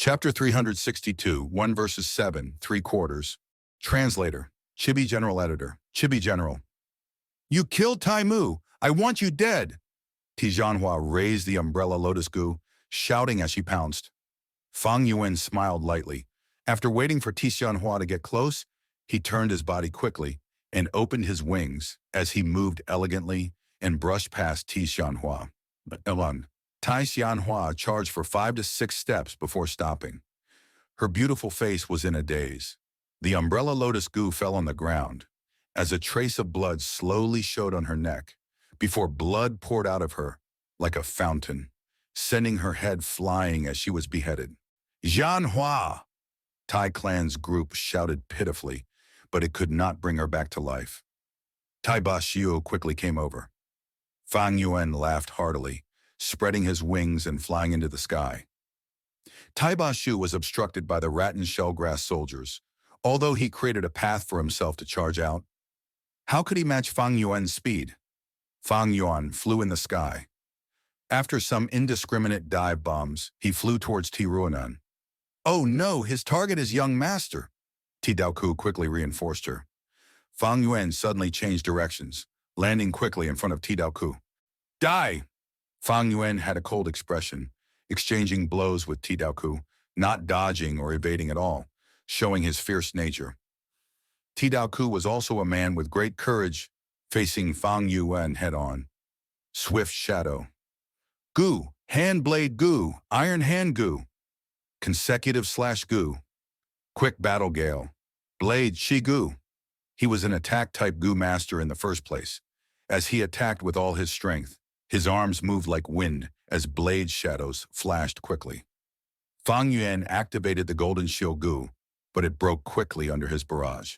Chapter 362, 1 verses 7, 3/4. Translator, Chibi General Editor, Chibi General. You killed Tai Mu! I want you dead! Tianhua raised the umbrella lotus gu, shouting as she pounced. Fang Yuan smiled lightly. After waiting for Tianhua to get close, he turned his body quickly and opened his wings as he moved elegantly and brushed past Tianhua. Tai Xianhua charged for 5 to 6 steps before stopping. Her beautiful face was in a daze. The umbrella lotus gu fell on the ground as a trace of blood slowly showed on her neck before blood poured out of her like a fountain, sending her head flying as she was beheaded. Jianhua! Tai clan's group shouted pitifully, but it could not bring her back to life. Tai Bashiu quickly came over. Fang Yuan laughed heartily, spreading his wings and flying into the sky. Tai Bashu was obstructed by the rat and shellgrass soldiers, although he created a path for himself to charge out. How could he match Fang Yuan's speed? Fang Yuan flew in the sky. After some indiscriminate dive bombs, he flew towards Tiruanan. Oh no, his target is young master. Ti Daoku quickly reinforced her. Fang Yuan suddenly changed directions, landing quickly in front of Ti Daoku. Die! Fang Yuan had a cold expression, exchanging blows with Ti Daoku, not dodging or evading at all, showing his fierce nature. Ti Daoku was also a man with great courage, facing Fang Yuan head-on. Swift shadow. Gu, hand blade gu, iron hand gu. Consecutive slash gu. Quick battle gale. Blade shi gu. He was an attack-type gu master in the first place, as he attacked with all his strength. His arms moved like wind as blade shadows flashed quickly. Fang Yuan activated the golden shield gu, but it broke quickly under his barrage.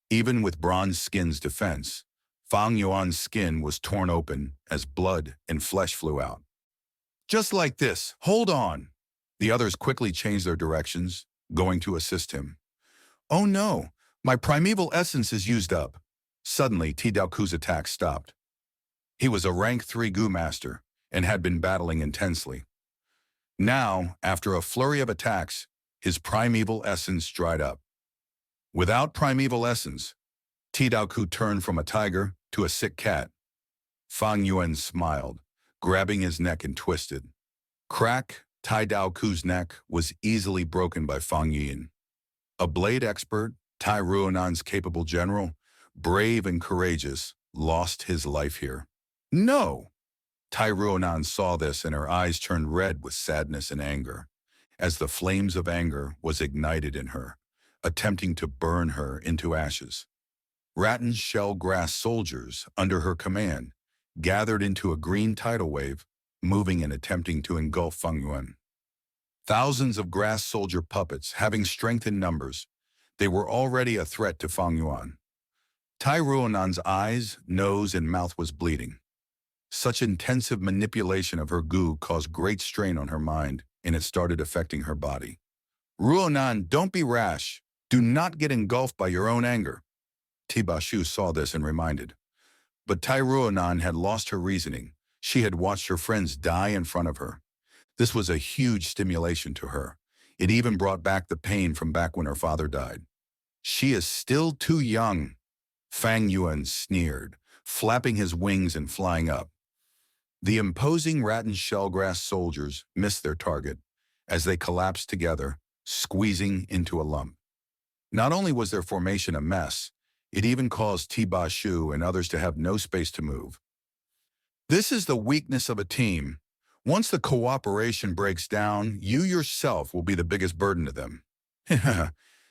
Even with bronze skin's defense, Fang Yuan's skin was torn open as blood and flesh flew out. Just like this, hold on! The others quickly changed their directions, going to assist him. Oh no, my primeval essence is used up. Suddenly, Ti Daoku's attack stopped. He was a rank 3 gu master and had been battling intensely. Now, after a flurry of attacks, his primeval essence dried up. Without primeval essence, Ti Daoku turned from a tiger to a sick cat. Fang Yuan smiled, grabbing his neck and twisted. Crack, Ti Daoku's neck was easily broken by Fang Yuan. A blade expert, Tai Ruonan's capable general, brave and courageous, lost his life here. No! Tai Ruonan saw this and her eyes turned red with sadness and anger, as the flames of anger was ignited in her, attempting to burn her into ashes. Rattan shell grass soldiers, under her command, gathered into a green tidal wave, moving and attempting to engulf Fang Yuan. Thousands of grass soldier puppets, having strength in numbers, they were already a threat to Fang Yuan. Tai Ruonan's eyes, nose, and mouth was bleeding. Such intensive manipulation of her gu caused great strain on her mind, and it started affecting her body. Ruonan, don't be rash. Do not get engulfed by your own anger. Ti Bashu saw this and reminded. But Tai Ruonan had lost her reasoning. She had watched her friends die in front of her. This was a huge stimulation to her. It even brought back the pain from back when her father died. She is still too young. Fang Yuan sneered, flapping his wings and flying up. The imposing rattan shellgrass soldiers missed their target as they collapsed together, squeezing into a lump. Not only was their formation a mess, it even caused Ti Bashu and others to have no space to move. This is the weakness of a team. Once the cooperation breaks down, you yourself will be the biggest burden to them.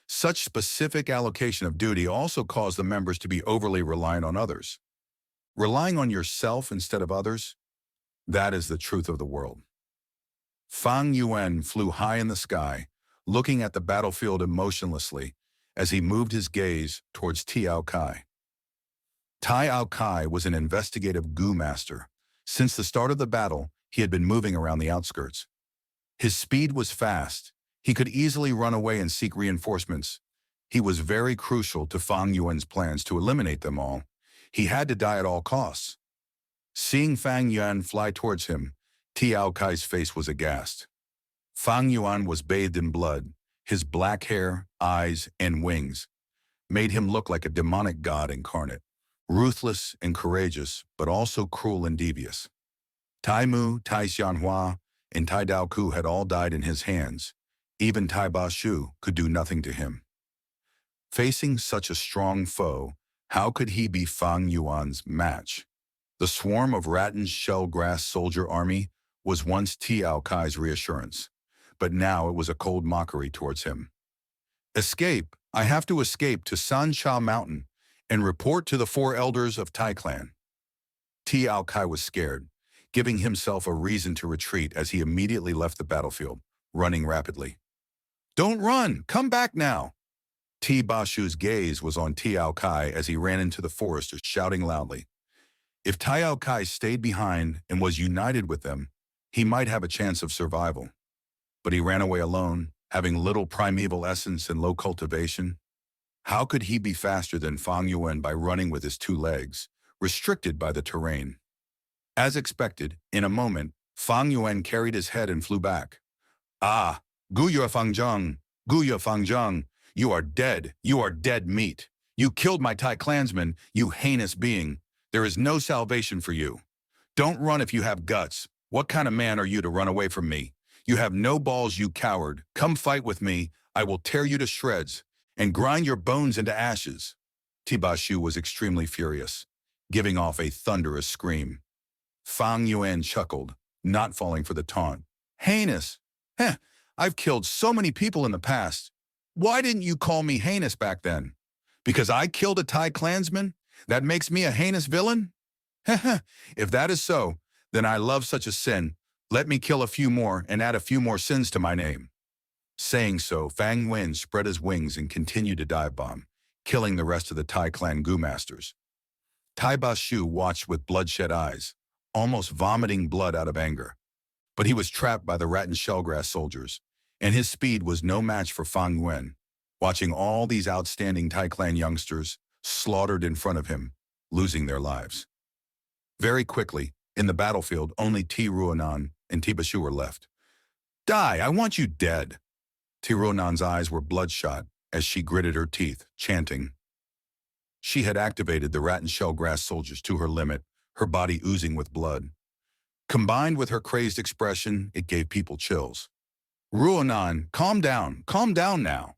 Such specific allocation of duty also caused the members to be overly reliant on others. Relying on yourself instead of others, that is the truth of the world. Fang Yuan flew high in the sky, looking at the battlefield emotionlessly as he moved his gaze towards Tiao Kai. Tiao Kai was an investigative gu master. Since the start of the battle, he had been moving around the outskirts. His speed was fast. He could easily run away and seek reinforcements. He was very crucial to Fang Yuan's plans to eliminate them all. He had to die at all costs. Seeing Fang Yuan fly towards him, Tiao Kai's face was aghast. Fang Yuan was bathed in blood. His black hair, eyes, and wings made him look like a demonic god incarnate, ruthless and courageous, but also cruel and devious. Tai Mu, Tai Xianhua, and Tai Daoku had all died in his hands. Even Tai Ba Shu could do nothing to him. Facing such a strong foe, how could he be Fang Yuan's match? The swarm of Ratton's shell-grass soldier army was once Tiao Kai's reassurance, but now it was a cold mockery towards him. Escape! I have to escape to Sancha Mountain and report to the 4 elders of Tai clan. Tiao Kai was scared, giving himself a reason to retreat as he immediately left the battlefield, running rapidly. Don't run! Come back now! Ti Bashu's gaze was on Tiao Kai as he ran into the forest, shouting loudly. If Tiao Kai stayed behind and was united with them, he might have a chance of survival. But he ran away alone, having little primeval essence and low cultivation. How could he be faster than Fang Yuan by running with his 2 legs, restricted by the terrain? As expected, in a moment, Fang Yuan carried his head and flew back. Ah, Guya Fangzheng, Guya Fangzheng, you are dead meat. You killed my Tai clansman, you heinous being. There is no salvation for you. Don't run if you have guts. What kind of man are you to run away from me? You have no balls, you coward. Come fight with me. I will tear you to shreds and grind your bones into ashes. Tiba Shu was extremely furious, giving off a thunderous scream. Fang Yuan chuckled, not falling for the taunt. Heinous? Heh, I've killed so many people in the past. Why didn't you call me heinous back then? Because I killed a Tai clansman? That makes me a heinous villain? Heh, if that is so, then I love such a sin. Let me kill a few more and add a few more sins to my name. Saying so, Fang Yuan spread his wings and continued to dive bomb, killing the rest of the Tai clan Gu masters. Tai Ba Shu watched with bloodshot eyes, almost vomiting blood out of anger. But he was trapped by the rat and shellgrass soldiers, and his speed was no match for Fang Yuan, watching all these outstanding Tai clan youngsters slaughtered in front of him, losing their lives. Very quickly, in the battlefield, only Ti Ruonan and Ti Bashu were left. Die, I want you dead. Ti Ruonan's eyes were bloodshot as she gritted her teeth, chanting. She had activated the rat and shellgrass soldiers to her limit, her body oozing with blood. Combined with her crazed expression, it gave people chills. Ruonan, calm down now.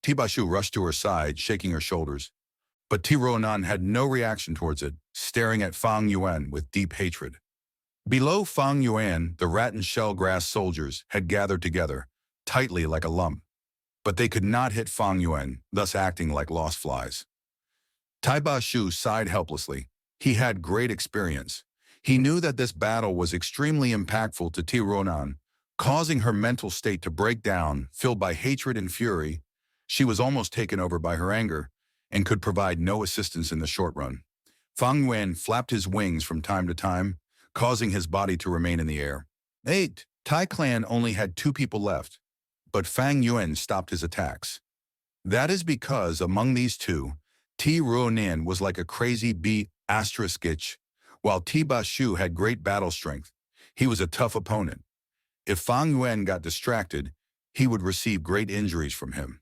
Ti Bashu rushed to her side, shaking her shoulders. But Ti Ruonan had no reaction towards it, staring at Fang Yuan with deep hatred. Below Fang Yuan, the rat and shellgrass soldiers had gathered together, tightly like a lump. But they could not hit Fang Yuan, thus acting like lost flies. Tai Ba Shu sighed helplessly. He had great experience. He knew that this battle was extremely impactful to Ti Ruonan, causing her mental state to break down, filled by hatred and fury. She was almost taken over by her anger, and could provide no assistance in the short run. Fang Yuan flapped his wings from time to time, causing his body to remain in the air. Tai clan only had 2 people left, but Fang Yuan stopped his attacks. That is because among these 2, Ti Ruonan was like a crazy bee *itch, while Ti Ba Shu had great battle strength. He was a tough opponent. If Fang Yuan got distracted, he would receive great injuries from him.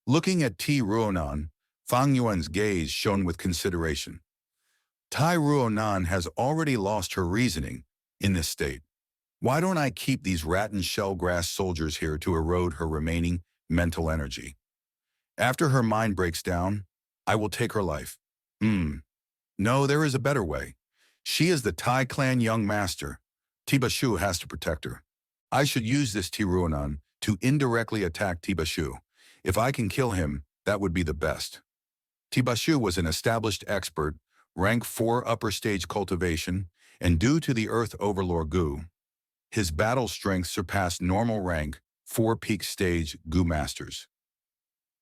Looking at Ti Ruonan, Fang Yuan's gaze shone with consideration. Tai Ruonan has already lost her reasoning in this state. Why don't I keep these rat and shellgrass soldiers here to erode her remaining mental energy? After her mind breaks down, I will take her life. No, there is a better way. She is the Tai clan young master. Ti Bashu has to protect her. I should use this Ti Ruonan to indirectly attack Ti Bashu. If I can kill him, that would be the best. Ti Bashu was an established expert, rank 4 upper stage cultivation, and due to the Earth Overlord Gu, his battle strength surpassed normal rank 4 peak stage Gu masters.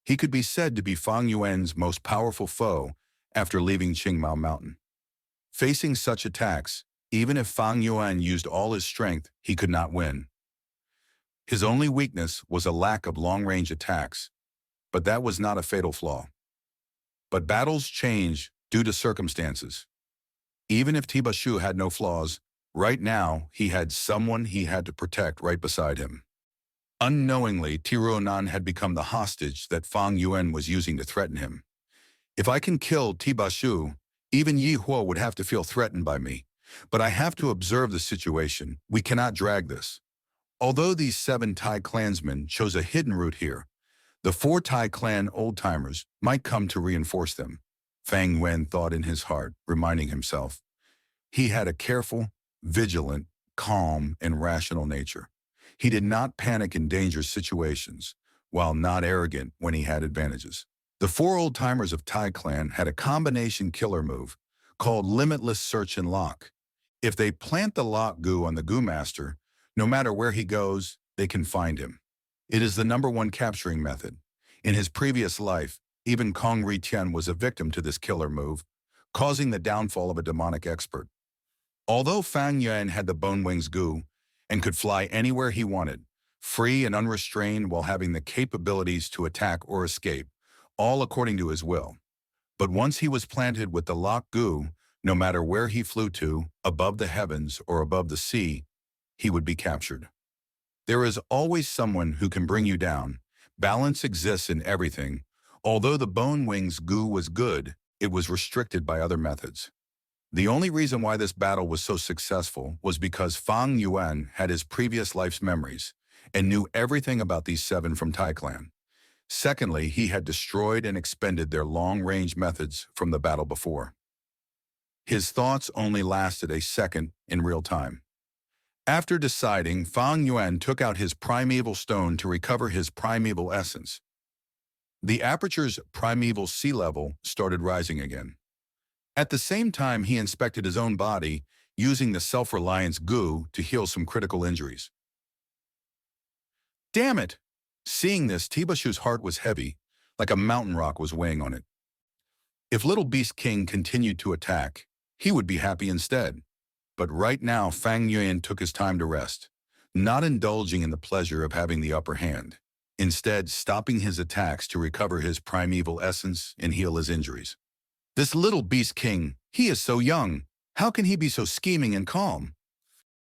He could be said to be Fang Yuan's most powerful foe after leaving Qingmao Mountain. Facing such attacks, even if Fang Yuan used all his strength, he could not win. His only weakness was a lack of long-range attacks, but that was not a fatal flaw. But battles change due to circumstances. Even if Ti Bashu had no flaws, right now he had someone he had to protect right beside him. Unknowingly, Tiruonan had become the hostage that Fang Yuan was using to threaten him. If I can kill Tibashu, even Yi Huo would have to feel threatened by me. But I have to observe the situation. We cannot drag this. Although these 7 Thai clansmen chose a hidden route here, the 4 Thai clan old-timers might come to reinforce them. Fang Yuan thought in his heart, reminding himself. He had a careful, vigilant, calm, and rational nature. He did not panic in dangerous situations, while not arrogant when he had advantages. The 4 old-timers of Thai clan had a combination killer move called Limitless Search and Lock. If they plant the lock goo on the goo master, no matter where he goes, they can find him. It is the #1 capturing method. In his previous life, even Kong Ritian was a victim to this killer move, causing the downfall of a demonic expert. Although Fang Yuan had the Bone Wings goo and could fly anywhere he wanted, free and unrestrained while having the capabilities to attack or escape, all according to his will. But once he was planted with the lock goo, no matter where he flew to, above the heavens or above the sea, he would be captured. There is always someone who can bring you down. Balance exists in everything. Although the Bone Wings goo was good, it was restricted by other methods. The only reason why this battle was so successful was because Fang Yuan had his previous life's memories and knew everything about these 7 from Thai clan. Secondly, he had destroyed and expended their long-range methods from the battle before. His thoughts only lasted a second in real time. After deciding, Fang Yuan took out his primeval stone to recover his primeval essence. The aperture's primeval sea level started rising again. At the same time, he inspected his own body, using the self-reliance goo to heal some critical injuries. Damn it! Seeing this, Tibashu's heart was heavy, like a mountain rock was weighing on it. If Little Beast King continued to attack, he would be happy instead. But right now, Fang Yuan took his time to rest, not indulging in the pleasure of having the upper hand. Instead, stopping his attacks to recover his primeval essence and heal his injuries. This Little Beast King, he is so young. How can he be so scheming and calm?